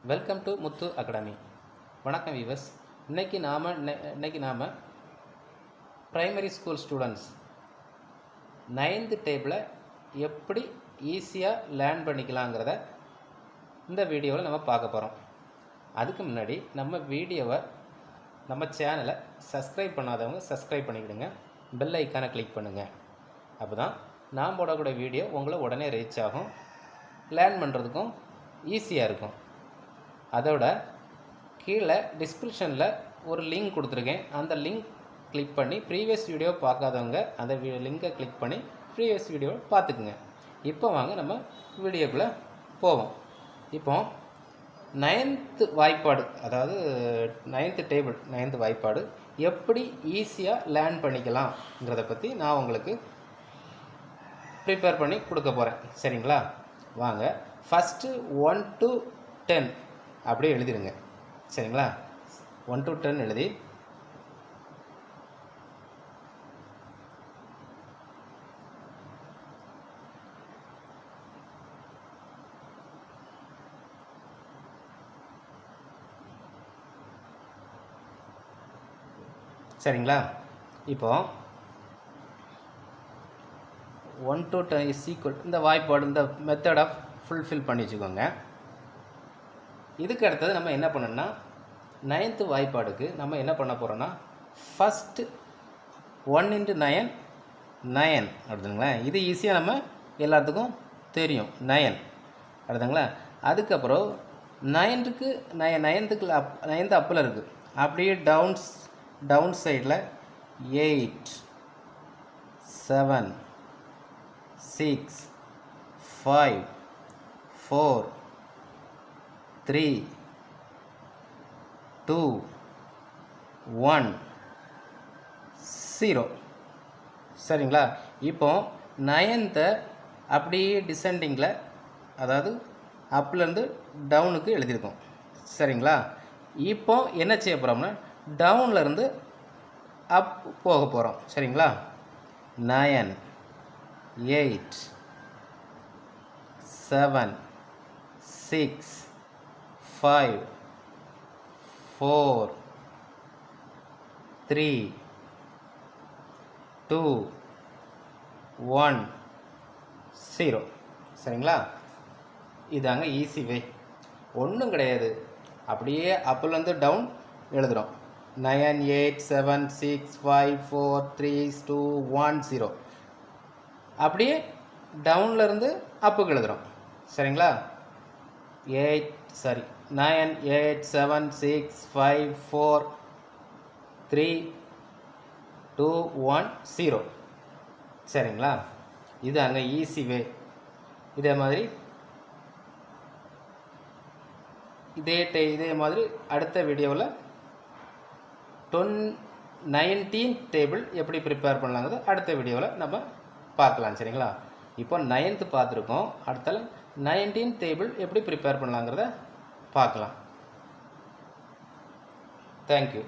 Welcome to Muthu academy. வணக்கம் viewers. இன்னைக்கு நாம் பிரைமரி ஸ்கூல் ஸ்டூடெண்ட்ஸ் 9th டேபிளை எப்படி ஈஸியாக லேர்ன் பண்ணிக்கலாங்கிறத இந்த வீடியோவில் நம்ம பார்க்க போகிறோம். அதுக்கு முன்னாடி நம்ம சேனலை சப்ஸ்கிரைப் பண்ணாதவங்க சப்ஸ்கிரைப் பண்ணிக்கிடுங்க. பெல் ஐக்கானை கிளிக் பண்ணுங்கள். அப்போ தான் நான் போடக்கூடிய வீடியோ உங்களை உடனே ரீச் ஆகும், லேர்ன் பண்ணுறதுக்கும் ஈஸியாக இருக்கும். அதோட கீழே டிஸ்கிரிப்ஷனில் ஒரு லிங்க் கொடுத்துருக்கேன். அந்த லிங்க் கிளிக் பண்ணி ப்ரீவியஸ் வீடியோ பார்க்காதவங்க அந்த லிங்கை கிளிக் பண்ணி ப்ரீவியஸ் வீடியோ பார்த்துக்குங்க. இப்போ வாங்க நம்ம வீடியோக்குள்ளே போவோம். இப்போ 9th வாய்ப்பாடு, அதாவது 9th டேபிள் 9th வாய்ப்பாடு எப்படி ஈஸியாக லேர்ன் பண்ணிக்கலாம்ங்கிறத பற்றி நான் உங்களுக்கு ப்ரிப்பேர் பண்ணி கொடுக்க போகிறேன். சரிங்களா? வாங்க ஃபஸ்ட்டு 1 to 10 அப்படியே எழுதிடுங்க. சரிங்களா? 1 to 10 எழுதி சரிங்களா? இப்போ 1 to 10 இஸ் ஈக்குவல் இந்த வாய்ப்பாடு, இந்த மெத்தட் ஆஃப் ஃபுல்ஃபில் பண்ணி வச்சுக்கோங்க. இதுக்கு அடுத்தது நம்ம என்ன பண்ணணும்னா 9th வாய்ப்பாடுக்கு நம்ம என்ன பண்ண போகிறோன்னா ஃபஸ்ட்டு 1 into 9 9 அடுத்துங்களா. இது ஈஸியாக நம்ம எல்லாத்துக்கும் தெரியும், 9 அடுத்துங்களா. அதுக்கப்புறம் 9th அப்பில் இருக்குது. அப்படியே டவுன் சைடில் 8 7 6 5 4 3 2 1 0. சரிங்களா? இப்போ 9th அப்படியே டிசெண்டிங்கில், அதாவது அப்லேருந்து டவுனுக்கு எழுதியிருக்கோம். சரிங்களா? இப்போ என்ன செய்ய போகிறோம்னா டவுன்லேருந்து அப் போக போகிறோம். சரிங்களா? 9 8 7 6 5 4 3 2 1 0. சரிங்களா? இதாங்க ஈஸி வே. ஒன்றும் கிடையாது, அப்படியே அப்பிலேருந்து டவுன் எழுதுகிறோம். 9 8 7 6 5 4 3 2 1 0. அப்படியே டவுன்லேருந்து அப்புக்கு எழுதுகிறோம். சரிங்களா? 9 8 7 6 5 4 3 2 1 0. சரிங்களா? இது அங்கே ஈஸி வே. இதே மாதிரி அடுத்த வீடியோவில் 19th டேபிள் எப்படி ப்ரிப்பேர் பண்ணலாங்கிறது அடுத்த வீடியோவில் நம்ம பார்க்கலாம். சரிங்களா? இப்போ 9th பார்த்துருக்கோம். அடுத்தால 19th டேபிள் எப்படி ப்ரிப்பேர் பண்ணலாங்கிறத பார்க்கலாம். தேங்க்யூ.